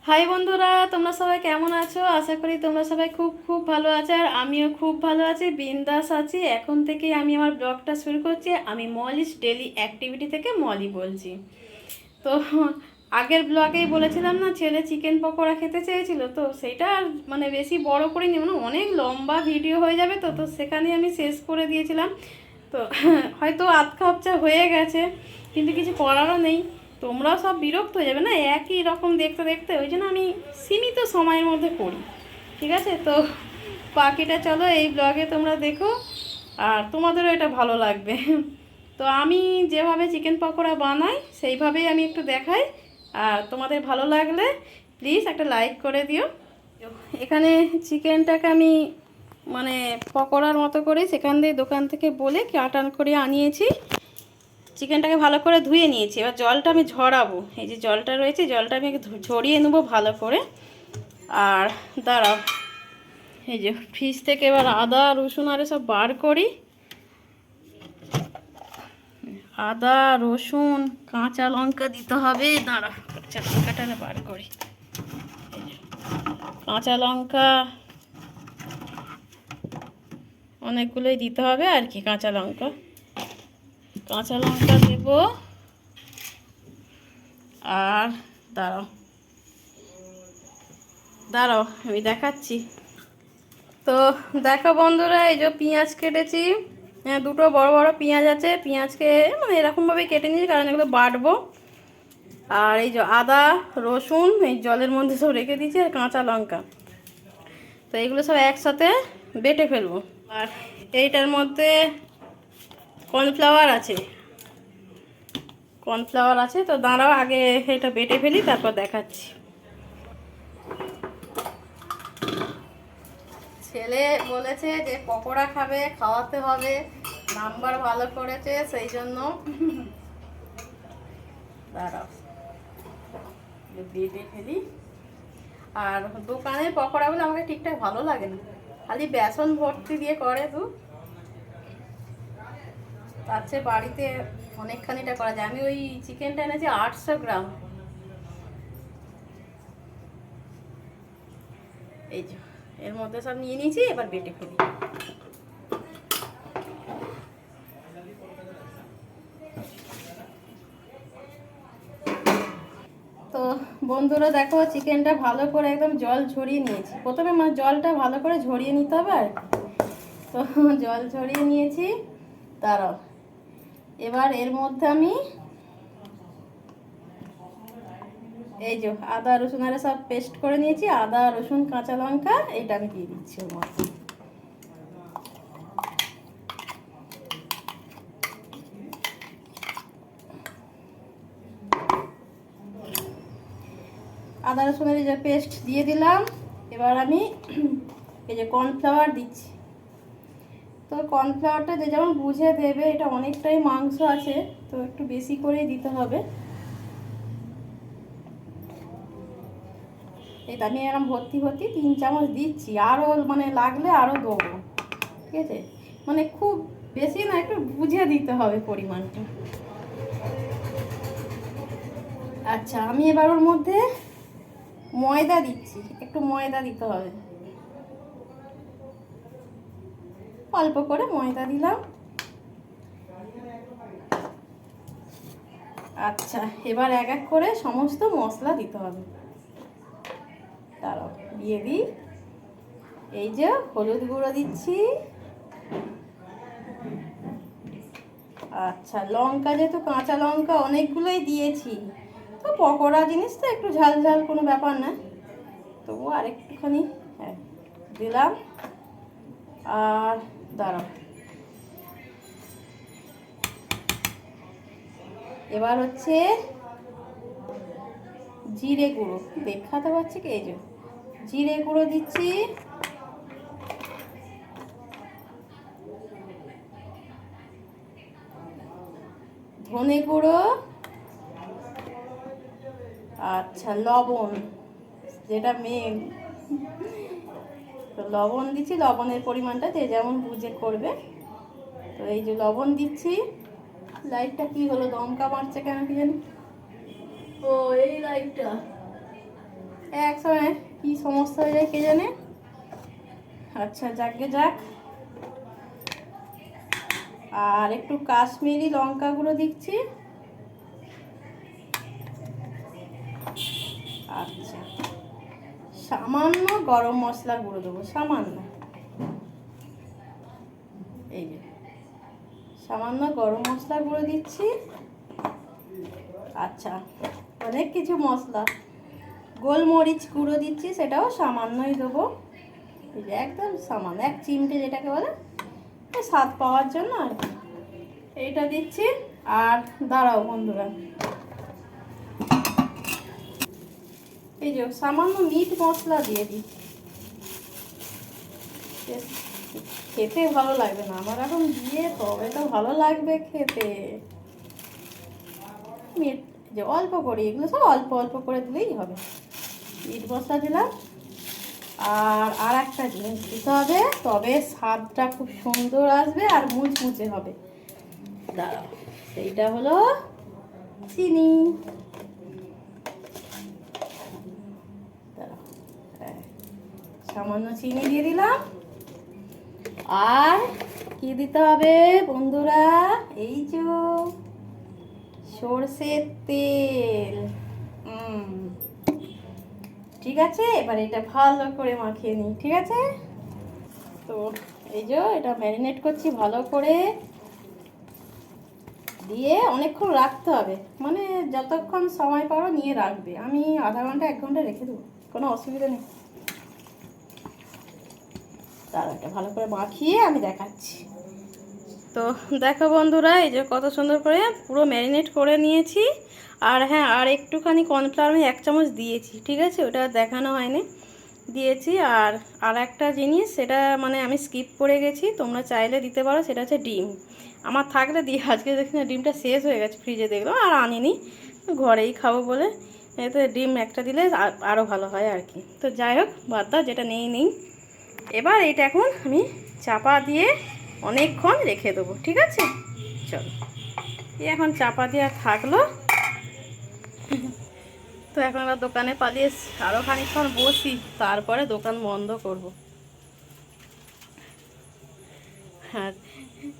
High বন্ধুরা, তোমরা সবাই কেমন আছো? আশা করি তোমরা সবাই খুব খুব ভালো আছো। আর আমিও খুব ভালো আছি, বিন্দাস আছি। এখন থেকেই আমি আমার ব্লগটা শুরু করছি। আমি মলিস ডেলি অ্যাক্টিভিটি থেকে মলি বলছি। তো আগের ব্লগেই বলেছিলাম না, ছেলে চিকেন পকোড়া খেতে চেয়েছিল, তো সেইটা আর মানে বেশি বড় করিনি, মানে অনেক লম্বা ভিডিও হয়ে যাবে, তো তো সেখানে আমি শেষ করে দিয়েছিলাম। তো হয়তো আধ কাপচা হয়ে গেছে, কিন্তু কিছু করারও নেই। তোমরাও সব বিরক্ত হয়ে যাবে না একই রকম দেখতে দেখতে, ওই জন্য আমি সীমিত সময়ের মধ্যে করি। ঠিক আছে, তো বাকিটা চলো এই ব্লগে তোমরা দেখো, আর তোমাদেরও এটা ভালো লাগবে। তো আমি যেভাবে চিকেন পকোড়া বানাই সেইভাবেই আমি একটু দেখাই, আর তোমাদের ভালো লাগলে প্লিজ একটা লাইক করে দিও। এখানে চিকেনটাকে আমি মানে পকোড়ার মতো করে সেখান দিয়ে দোকান থেকে বলে কাটান করে আনিয়েছি। চিকেনটাকে ভালো করে ধুয়ে নিয়েছি, এবার জলটা আমি ঝরাবো। এই যে জলটা রয়েছে, জলটা আমি ঝরিয়ে নেবো ভালো করে। আর দাঁড়াও, এই যে ফ্রিজ থেকে এবার আদা রসুন আর সব বার করি। আদা রসুন কাঁচা লঙ্কা দিতে হবে। দাঁড়াও, কাঁচা লঙ্কাটা বার করি। কাঁচা লঙ্কা অনেকগুলোই দিতে হবে আর কি। কাঁচা লঙ্কা দেব। আর দাঁড়াও দাঁড়াও আমি দেখাচ্ছি। তো দেখো বন্ধুরা, এই যে পেঁয়াজ কেটেছি। হ্যাঁ, দুটো বড় বড় পেঁয়াজ আছে। পেঁয়াজকে মানে এরকমভাবে কেটে নিয়েছি, কারণ এগুলো বাটবো। আর এই যে আদা রসুন এই জলের মধ্যে সব রেখে দিয়েছি, আর কাঁচা লঙ্কা। তো এইগুলো সব একসাথে বেটে ফেলবো। আর এইটার মধ্যে কর্নফ্লাওয়ার আছে। তো দাঁড়াও, আগে এটা বেটে ফেলি, তারপর দেখাচ্ছি। ছেলে বলেছে যে পকোড়া খাবে, খাওয়াতে হবে, নাম্বার ভালো করেছে, সেই জন্য দাঁড়াও বেটে ফেলি। আর দোকানের পকোড়াগুলো আমাকে ঠিকঠাক ভালো লাগে না, খালি বেসন ভর্তি দিয়ে করে। তো তার চেয়ে বাড়িতে অনেকখানিটা করা যায়। আমি ওই চিকেনটা এনেছি 800 গ্রাম। এই যে এর মধ্যে সব নিয়ে নিয়েছি, এবার বেটে ফেলি। তো বন্ধুরা দেখো, চিকেনটা ভালো করে একদম জল ঝরিয়ে নিয়েছি। প্রথমে মানে জলটা ভালো করে ঝরিয়ে নিতে হবে। আর তো জল ঝরিয়ে নিয়েছি। দাঁড়াও, এবার এর মধ্যে আমি এই যে আদা রসুন আর সব পেস্ট করে নিয়েছি, আদা রসুন কাঁচা লঙ্কা, এইটা আমি দিয়ে দিচ্ছি ওর মধ্যে। আদা রসুনের যে পেস্ট দিয়ে দিলাম। এবার আমি এই যে কর্নফ্লাওয়ার দিচ্ছি। তো কর্নফ্লাওয়ারটা যে যেমন বুঝে দেবে, এটা অনেকটাই মাংস আছে, তো একটু বেশি করেই দিতে হবে। এটা আমি এরকম ভর্তি ভর্তি 3 চামচ দিচ্ছি, আরও মানে লাগলে আরও দেবো। ঠিক আছে, মানে খুব বেশি না, একটু বুঝে দিতে হবে পরিমাণটা। আচ্ছা, আমি এবার ওর মধ্যে ময়দা দিচ্ছি, একটু ময়দা দিতে হবে, অল্প করে ময়দা দিলাম। আচ্ছা, এবার এক এক করে সমস্ত মশলা দিতে হবে। দাঁড়াও দিয়ে দিই। এই যে হলুদ গুঁড়ো দিচ্ছি। আচ্ছা, লঙ্কা যেহেতু কাঁচা লঙ্কা অনেকগুলোই দিয়েছি, তো পকোড়া জিনিস তো একটু ঝাল ঝাল কোনো ব্যাপার না, তবু আর একটুখানি হ্যাঁ দিলাম। আর দাঁড়াও, এবার হচ্ছে জিরে গুঁড়ো। দেখাতে পাচ্ছি কি, এই যে জিরে গুঁড়ো দিচ্ছি। ধনে গুঁড়ো। আচ্ছা, লবণ, যেটা মেন। তো লবণ দিচ্ছি, লবণের পরিমাণটা যে যেমন বুঝে করবে। তো এই যে লবণ দিচ্ছি। লাইটটা কি হলো, দমকা মারছে কেন কি জানি। ও এই লাইটটা একসময় কি সমস্যা হয়ে যায় কে জানে। আচ্ছা যাকে যাক। আর একটু কাশ্মীরি লঙ্কা গুঁড়ো দিচ্ছি। আচ্ছা সামান্য গরম মশলা গুঁড়ো দেবো, সামান্য, এই যে সামান্য গরম মশলা গুঁড়ো দিচ্ছি। আচ্ছা অনেক কিছু মশলা, গোলমরিচ গুঁড়ো দিচ্ছি, সেটাও সামান্যই দেবো, এই যে একদম সামান্য, 1 চিমটে যেটাকে বলে, স্বাদ পাওয়ার জন্য আর কি এইটা দিচ্ছি। আর দাঁড়াও বন্ধুরা, এই যে সামান্য মিট মশলা দিয়ে দিচ্ছি, খেতে ভালো লাগবে না আমার এখন দিয়ে, তবে তো ভালো লাগবে খেতে। মিট যে অল্প করে, এগুলো সব অল্প অল্প করে দিলেই হবে। মিট মশলা দিলাম। আর একটা জিনিস দিতে হবে, তবে স্বাদটা খুব সুন্দর আসবে আর মুচমুচে হবে। দাঁড়াও, সেইটা হলো চিনি। দাঁড়াও, সামান্য চিনি দিয়ে দিলাম। আর কি দিতে হবে বন্ধুরা, এই যে সরষের তেল। ঠিক আছে, এবার এটা ভালো করে মাখিয়ে নিই, ঠিক আছে। তো এই যে এটা ম্যারিনেট করছি ভালো করে, দিয়ে অনেকক্ষণ রাখতে হবে, মানে যতক্ষণ সময় পারো নিয়ে রাখবে। আমি আধা ঘন্টা 1 ঘন্টা রেখে দেবো, কোনো অসুবিধা নেই। তার এটা ভালো করে মাখিয়ে আমি দেখাচ্ছি। তো দেখো বন্ধুরা, এই যে কত সুন্দর করে পুরো ম্যারিনেট করে নিয়েছি। আর হ্যাঁ, আর একটুখানি কর্নফ্লাওয়ার আমি 1 চামচ দিয়েছি, ঠিক আছে, ওটা দেখানো হয়নি, দিয়েছি। আর একটা জিনিস, সেটা মানে আমি স্কিপ করে গেছি, তোমরা চাইলে দিতে পারো, সেটা হচ্ছে ডিম। আমার থাকলে দিয়ে, আজকে দেখি না ডিমটা শেষ হয়ে গেছে ফ্রিজে, দেখলাম আর আনিনি, ঘরেই খাবো বলে। এতে ডিম একটা দিলে আরও ভালো হয় আর কি। তো যাই হোক, বাদ দাও, যেটা নেই নেই। এবার এটা এখন আমি চাপা দিয়ে অনেকক্ষণ রেখে দেবো, ঠিক আছে। চলো, এখন চাপা দিয়ে থাকলো। তো এখন আবার দোকানে পালিয়ে আরও খানিকক্ষণ বসি, তারপরে দোকান বন্ধ করব। হ্যাঁ,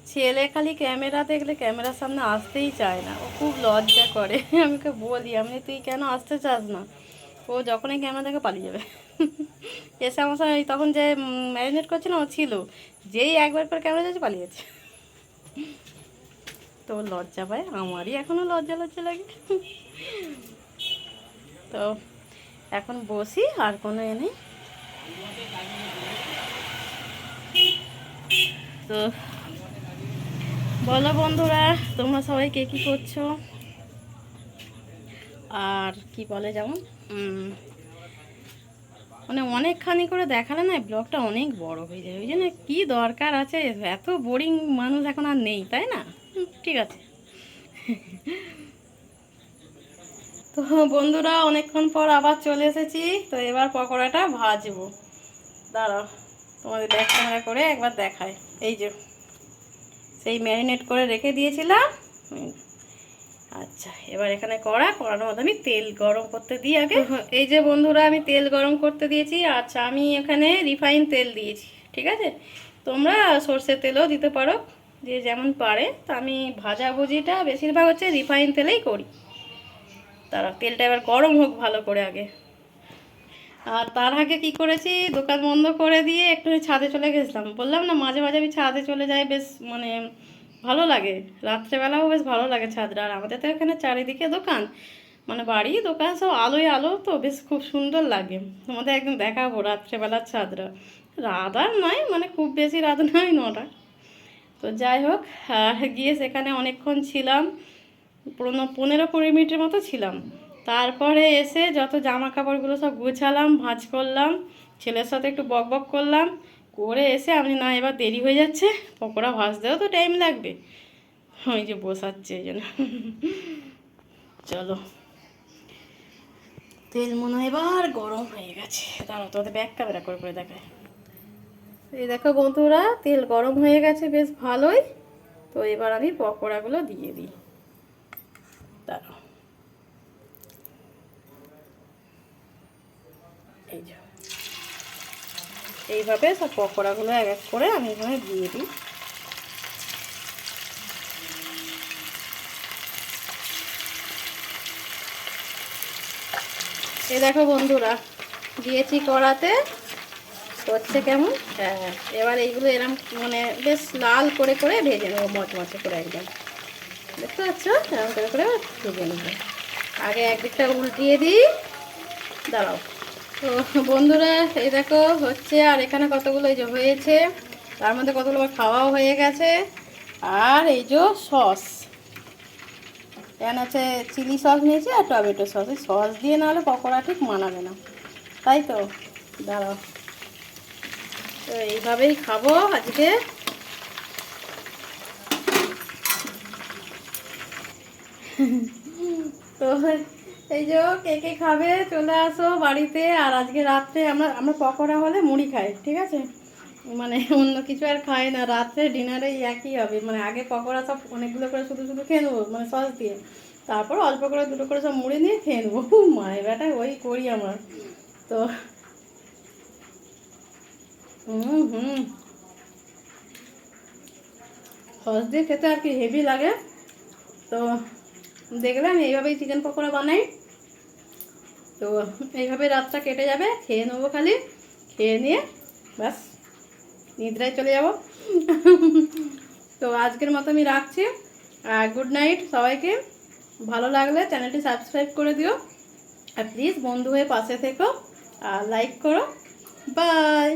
ছেলে খালি ক্যামেরা দেখলে ক্যামেরার সামনে আসতেই চায় না, ও খুব লজ্জা করে। আমি ওকে বলি, আমি তুই কেন আসতে চাস না, ও যখনই ক্যামেরা দেখে পালিয়ে যাবে। এসে আমার সঙ্গে তখন যে ম্যারিনেট করছিলাম ও ছিল, যেই একবার পর ক্যামেরা যাচ্ছে পালিয়ে যাচ্ছে। তো লজ্জা পায়, আমারই এখনও লজ্জা লজ্জা লাগে। তো এখন বসি, আর কোনো নেই। তো বলো বন্ধুরা, তোমরা সবাই কে কী করছো? আর কি বলে, যেমন মানে অনেকখানি করে দেখালে না ব্লগটা অনেক বড় হয়ে যায়, ওই জন্য কী দরকার আছে, এত বোরিং মানুষ এখন আর নেই, তাই না? ঠিক আছে। তো বন্ধুরা, অনেকক্ষণ পর আবার চলে এসেছি। তো এবার পকোড়াটা ভাজবো, দাঁড়াও তোমাদের ব্যাক ক্যামেরা করে একবার দেখায়। এই যে সেই ম্যারিনেট করে রেখে দিয়েছিলাম। আচ্ছা, এবার এখানে কড়ার মধ্যে আমি তেল গরম করতে দিই আগে। এই যে বন্ধুরা, আমি তেল গরম করতে দিয়েছি। আচ্ছা, আমি এখানে রিফাইন তেল দিয়েছি, ঠিক আছে। তোমরা সর্ষের তেলও দিতে পারো, যে যেমন পারে। তো আমি ভাজাভুজিটা বেশিরভাগ হচ্ছে রিফাইন তেলেই করি। তারা তেলটা এবার গরম হোক ভালো করে আগে। আর তার আগে কি করেছি, দোকান বন্ধ করে দিয়ে একটু ছাদে চলে গেছিলাম। বললাম না, মাঝে মাঝে আমি ছাদে চলে যাই, বেশ মানে ভালো লাগে, রাত্রেবেলাও বেশ ভালো লাগে ছাদটা। আর আমাদের তো এখানে চারিদিকে দোকান, মানে বাড়ি দোকান সব আলোয় আলো, তো বেশ খুব সুন্দর লাগে। তোমাদের একদম দেখাবো রাত্রেবেলার ছাদটা। রাত আর নয়, মানে খুব বেশি রাত নয়, 9টা। তো যাই হোক, গিয়ে সেখানে অনেকক্ষণ ছিলাম, 15-20 মিনিটের মতো ছিলাম। তারপরে এসে যত জামা কাপড়গুলো সব গুছালাম, ভাঁজ করলাম, ছেলের সাথে একটু বক বক করলাম, করে এসে আমি না, এবার দেরি হয়ে যাচ্ছে, পকোড়া ভাজতেও তো টাইম লাগবে, ওই যে বসাচ্ছে এই জন্য। চলো, তেল মনে হয় এবার গরম হয়ে গেছে, দাঁড়াও তোমাদের ব্যাক ক্যামেরা করে করে দেখায়। এই দেখো বন্ধুরা, তেল গরম হয়ে গেছে বেশ ভালোই। তো এবার আমি পকোড়াগুলো দিয়ে দিই, দাঁড়াও। এই যে এইভাবে সব পকোড়াগুলো এক এক করে আমি এখানে দিয়ে দিই। এই দেখো বন্ধুরা, দিয়েছি কড়াতে, হচ্ছে কেমন। হ্যাঁ, এবার এইগুলো এরকম মানে বেশ লাল করে করে ভেজে নেবো, মচমচে করে একদম। দেখতে পাচ্ছ, এরকম করে করে ভেজে নেবো। আগে একদিকটা উল্টিয়ে দিই, দাঁড়াও। তো বন্ধুরা এই দেখো হচ্ছে, আর এখানে কতগুলো এই যে হয়েছে, তার মধ্যে কতগুলো আমার খাওয়াও হয়ে গেছে। আর এই যে সস, এখানে হচ্ছে চিলি সস নিয়েছি আর টমেটো সস। এই সস দিয়ে নাহলে পকোড়া ঠিক মানাবে না, তাই তো। দাঁড়াও, তো এইভাবেই খাবো আজকে। তো এই যে কে কে খাবে চলে আসো বাড়িতে। আর আজকে রাত্রে আমরা আমরা পকোড়া হলে মুড়ি খাই, ঠিক আছে, মানে অন্য কিছু আর খাই না। রাত্রে ডিনারে একই হবে, মানে আগে পকোড়া সব অনেকগুলো করে শুধু শুধু খেয়ে নেবো মানে সস দিয়ে, তারপর অল্প করে দুটো করে সব মুড়ি নিয়ে খেয়ে নেবো। মায়ের বেটা ওই করি আমার। তো হুম, সস দিয়ে খেতে আর কি হেভি লাগে। তো দেখলে আমি এইভাবেই চিকেন পকোড়া বানাই। তো এইভাবে রাতটা কেটে যাবে, খেয়ে নেবো খালি, খেয়ে নিয়ে ব্যাস নিদ্রায় চলে যাব। তো আজকের মতো আমি রাখছি। গুড নাইট সবাইকে। ভালো লাগলে চ্যানেলটি সাবস্ক্রাইব করে দিও, আর প্লিজ বন্ধু হয়ে পাশে থেকো, আর লাইক করো। বাই।